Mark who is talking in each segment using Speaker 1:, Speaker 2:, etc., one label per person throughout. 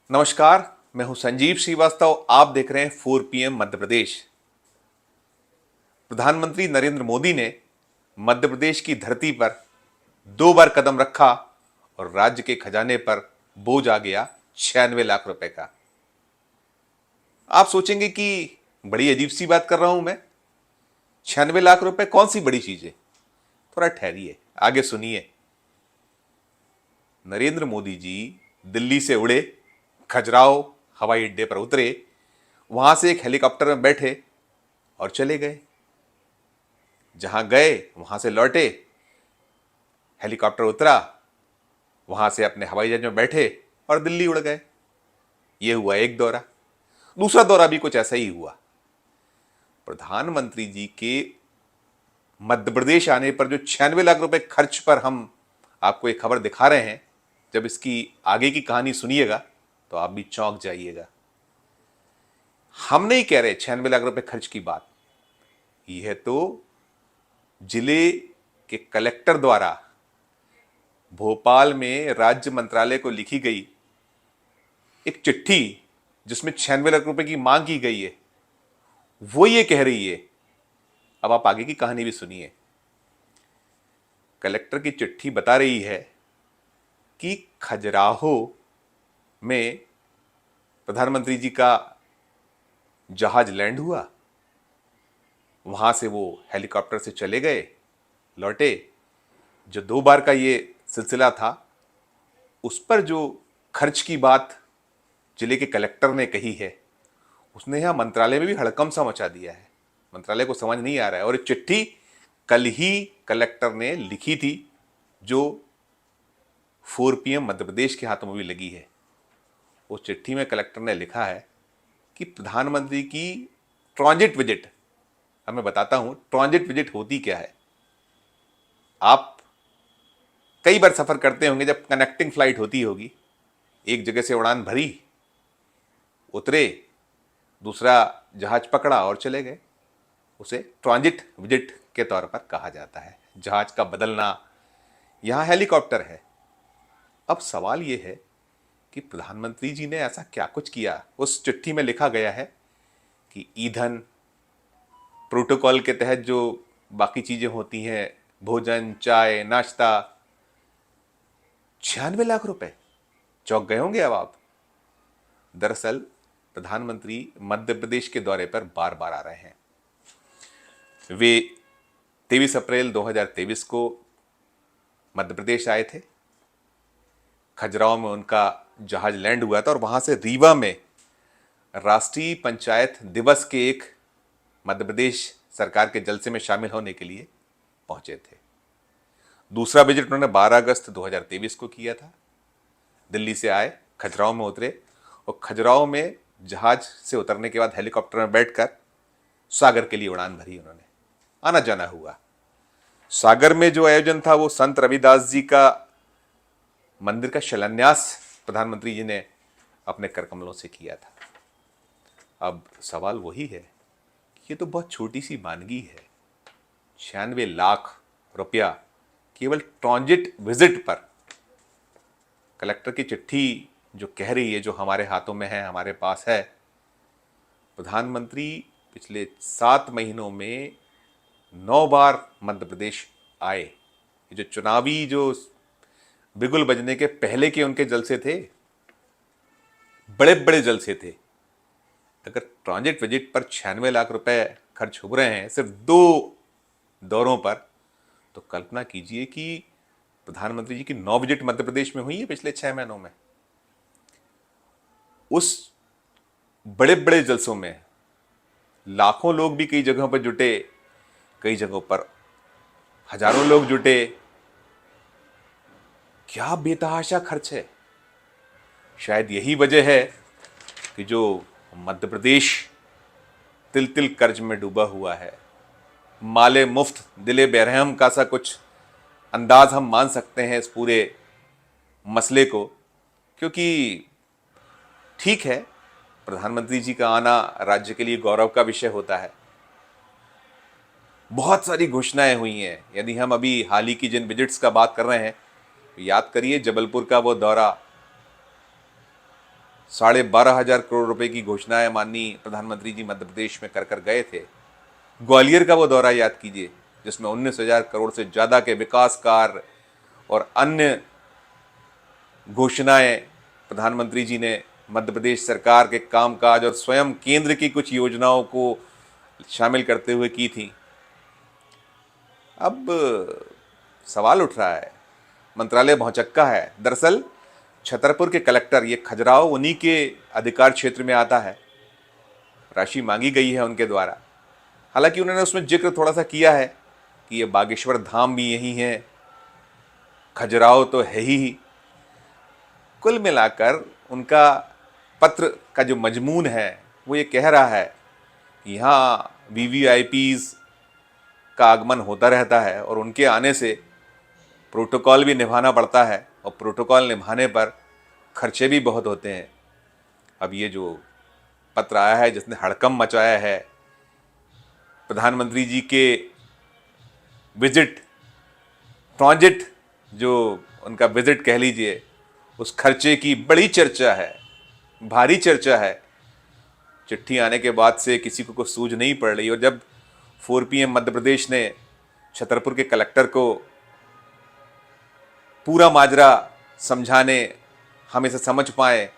Speaker 1: नमस्कार। मैं हूं संजीव श्रीवास्तव। आप देख रहे हैं 4 PM मध्य प्रदेश। प्रधानमंत्री नरेंद्र मोदी ने मध्य प्रदेश की धरती पर 2 बार कदम रखा और राज्य के खजाने पर बोझ आ गया 96 लाख रुपए का। आप सोचेंगे कि बड़ी अजीब सी बात कर रहा हूं मैं। 96 लाख रुपए कौन सी बड़ी चीज है? थोड़ा ठहरिए, आगे सुनिए। नरेंद्र मोदी जी दिल्ली से उड़े, खजुराहो हवाई अड्डे पर उतरे, वहां से एक हेलीकॉप्टर में बैठे और चले गए। जहां गए वहां से लौटे, हेलीकॉप्टर उतरा, वहां से अपने हवाई जहाज में बैठे और दिल्ली उड़ गए। यह हुआ एक दौरा। दूसरा दौरा भी कुछ ऐसा ही हुआ। प्रधानमंत्री जी के मध्य प्रदेश आने पर जो 96 लाख रुपए खर्च पर हम आपको एक खबर दिखा रहे हैं, जब इसकी आगे की कहानी सुनिएगा तो आप भी चौंक जाइएगा। हम नहीं कह रहे 96 लाख रुपए खर्च की बात। यह तो जिले के कलेक्टर द्वारा भोपाल में राज्य मंत्रालय को लिखी गई एक चिट्ठी, जिसमें 96 लाख रुपए की मांग की गई है, वो ये कह रही है। अब आप आगे की कहानी भी सुनिए। कलेक्टर की चिट्ठी बता रही है कि खजुराहो में प्रधानमंत्री जी का जहाज लैंड हुआ, वहां से वो हेलीकॉप्टर से चले गए, लौटे। जो 2 बार का ये सिलसिला था, उस पर जो खर्च की बात जिले के कलेक्टर ने कही है, उसने यहां मंत्रालय में भी हड़कंप सा मचा दिया है। मंत्रालय को समझ नहीं आ रहा है। और ये चिट्ठी कल ही कलेक्टर ने लिखी थी, जो 4 PM मध्य प्रदेश के हाथों में भी लगी है। उस चिट्ठी में कलेक्टर ने लिखा है कि प्रधानमंत्री की ट्रांजिट विजिट, अब मैं बताता हूं ट्रांजिट विजिट होती क्या है। आप कई बार सफर करते होंगे, जब कनेक्टिंग फ्लाइट होती होगी, एक जगह से उड़ान भरी, उतरे, दूसरा जहाज पकड़ा और चले गए, उसे ट्रांजिट विजिट के तौर पर कहा जाता है। जहाज का बदलना। यहां हेलीकॉप्टर है। अब सवाल यह है कि प्रधानमंत्री जी ने ऐसा क्या कुछ किया। उस चिट्ठी में लिखा गया है कि ईंधन, प्रोटोकॉल के तहत जो बाकी चीजें होती हैं, भोजन, चाय, नाश्ता, 96 लाख रुपए। चौंक गए होंगे अब आप। दरअसल प्रधानमंत्री मध्य प्रदेश के दौरे पर बार बार आ रहे हैं। वे 23 अप्रैल 2023 को मध्य प्रदेश आए थे। खजुराहो में उनका जहाज लैंड हुआ था और वहां से रीवा में राष्ट्रीय पंचायत दिवस के एक मध्य प्रदेश सरकार के जलसे में शामिल होने के लिए पहुंचे थे। दूसरा विजिट उन्होंने 12 अगस्त 2023 को किया था। दिल्ली से आए, खजुराहो में उतरे और खजुराहो में जहाज से उतरने के बाद हेलीकॉप्टर में बैठकर सागर के लिए उड़ान भरी। उन्होंने आना जाना हुआ। सागर में जो आयोजन था, वो संत रविदास जी का मंदिर का शिलान्यास प्रधानमंत्री जी ने अपने कर कमलों से किया था। अब सवाल वही है कि ये तो बहुत छोटी सी मानगी है। 96 लाख रुपया केवल ट्रांजिट विजिट पर। कलेक्टर की चिट्ठी जो कह रही है, जो हमारे हाथों में है, हमारे पास है, प्रधानमंत्री पिछले 7 महीनों में 9 बार मध्य प्रदेश आए। ये जो चुनावी जो बिगुल बजने के पहले के उनके जलसे थे, बड़े बड़े जलसे थे। अगर ट्रांजिट विजिट पर 96 लाख रुपए खर्च हो रहे हैं सिर्फ 2 दौरों पर, तो कल्पना कीजिए कि प्रधानमंत्री जी की 9 विजिट मध्य प्रदेश में हुई है पिछले 6 महीनों में। उस बड़े बड़े जलसों में लाखों लोग भी कई जगहों पर जुटे, कई जगहों पर हजारों लोग जुटे। क्या बेतहाशा खर्च है। शायद यही वजह है कि जो मध्य प्रदेश तिल तिल कर्ज में डूबा हुआ है। माले मुफ्त दिले बेरहम का सा कुछ अंदाज हम मान सकते हैं इस पूरे मसले को। क्योंकि ठीक है, प्रधानमंत्री जी का आना राज्य के लिए गौरव का विषय होता है। बहुत सारी घोषणाएं हुई हैं। यदि हम अभी हाल ही की जिन विजिट्स का बात कर रहे हैं, तो याद करिए जबलपुर का वो दौरा, 12,500 करोड़ रुपए की घोषणाएं माननीय प्रधानमंत्री जी मध्य प्रदेश में कर कर गए थे। ग्वालियर का वो दौरा याद कीजिए जिसमें 19,000 करोड़ से ज़्यादा के विकास कार्य और अन्य घोषणाएं प्रधानमंत्री जी ने मध्य प्रदेश सरकार के कामकाज और स्वयं केंद्र की कुछ योजनाओं को शामिल करते हुए की थी। अब सवाल उठ रहा है, मंत्रालय भौचक्का है। दरअसल छतरपुर के कलेक्टर, ये खजुराहो उन्हीं के अधिकार क्षेत्र में आता है, राशि मांगी गई है उनके द्वारा। हालांकि उन्होंने उसमें जिक्र थोड़ा सा किया है कि ये बागेश्वर धाम भी यही है, खजुराहो तो है ही। कुल मिलाकर उनका पत्र का जो मजमून है वो ये कह रहा है कि यहाँ वीवीआईपीज़ का आगमन होता रहता है और उनके आने से प्रोटोकॉल भी निभाना पड़ता है और प्रोटोकॉल निभाने पर खर्चे भी बहुत होते हैं। अब ये जो पत्र आया है जिसने हड़कंप मचाया है, प्रधानमंत्री जी के विजिट, ट्रांजिट जो उनका विजिट कह लीजिए, उस खर्चे की बड़ी चर्चा है, भारी चर्चा है। चिट्ठी आने के बाद से किसी को कुछ सूझ नहीं पड़ रही और जब 4 PM मध्य प्रदेश ने छतरपुर के कलेक्टर को पूरा माजरा समझाने, हम इसे समझ पाए,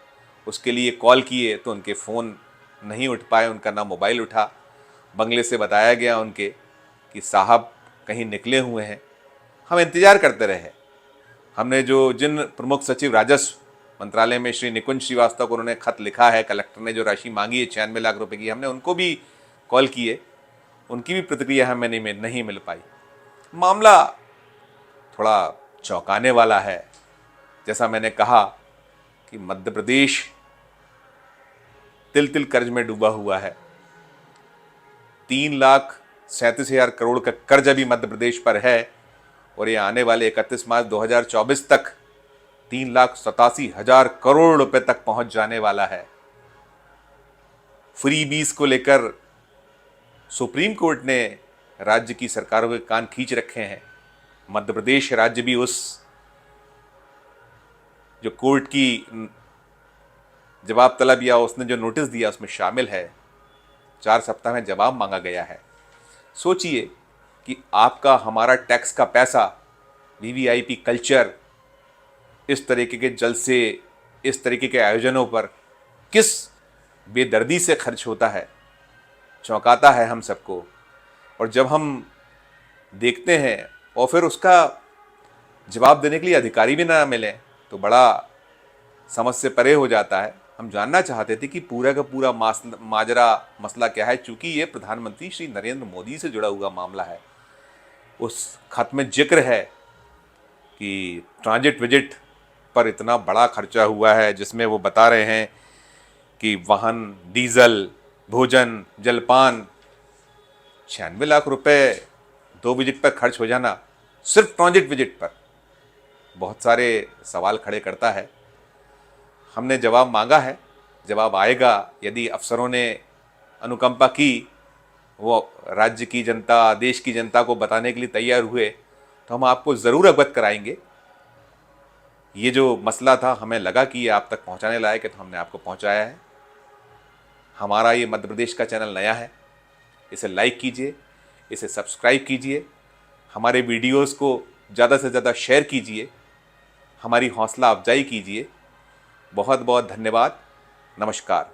Speaker 1: उसके लिए कॉल किए तो उनके फ़ोन नहीं उठ पाए, उनका ना मोबाइल उठा। बंगले से बताया गया उनके कि साहब कहीं निकले हुए हैं। हम इंतज़ार करते रहे। हमने जिन प्रमुख सचिव राजस्व मंत्रालय में श्री निकुंज श्रीवास्तव को उन्होंने खत लिखा है, कलेक्टर ने जो राशि मांगी है 96 लाख रुपए की, हमने उनको भी कॉल किए, उनकी भी प्रतिक्रिया हमें नहीं मिल पाई। मामला थोड़ा चौंकाने वाला है। जैसा मैंने कहा कि मध्य प्रदेश तिल तिल कर्ज में डूबा हुआ है। 3,37,000 करोड़ का कर्ज अभी मध्य प्रदेश पर है और ये आने वाले 31 मार्च 2024 तक 3,87,000 करोड़ रुपए तक पहुंच जाने वाला है। फ्री बीज को लेकर सुप्रीम कोर्ट ने राज्य की सरकारों के कान खींच रखे हैं। मध्य प्रदेश राज्य भी उस जो कोर्ट की जवाब तलब या उसने जो नोटिस दिया उसमें शामिल है। 4 सप्ताह में जवाब मांगा गया है। सोचिए कि आपका हमारा टैक्स का पैसा वीवीआईपी कल्चर, इस तरीके के जलसे, इस तरीके के आयोजनों पर किस बेदर्दी से खर्च होता है। चौंकाता है हम सबको। और जब हम देखते हैं और फिर उसका जवाब देने के लिए अधिकारी भी ना मिले तो बड़ा समझ से परे हो जाता है। हम जानना चाहते थे कि पूरा का पूरा मसला क्या है। चूंकि ये प्रधानमंत्री श्री नरेंद्र मोदी से जुड़ा हुआ मामला है, उस खत में जिक्र है कि ट्रांजिट विजिट पर इतना बड़ा खर्चा हुआ है, जिसमें वो बता रहे हैं कि वाहन, डीजल, भोजन, जलपान, 96 लाख रुपए 2 विजिट पर खर्च हो जाना सिर्फ ट्रांजिट विजिट पर बहुत सारे सवाल खड़े करता है। हमने जवाब मांगा है, जवाब आएगा। यदि अफसरों ने अनुकंपा की, वो राज्य की जनता, देश की जनता को बताने के लिए तैयार हुए तो हम आपको ज़रूर अवगत कराएंगे। ये जो मसला था, हमें लगा कि ये आप तक पहुंचाने लायक है तो हमने आपको पहुंचाया है। हमारा ये मध्य प्रदेश का चैनल नया है, इसे लाइक कीजिए, इसे सब्सक्राइब कीजिए, हमारे वीडियोस को ज़्यादा से ज़्यादा शेयर कीजिए, हमारी हौसला अफजाई कीजिए। बहुत बहुत धन्यवाद। नमस्कार।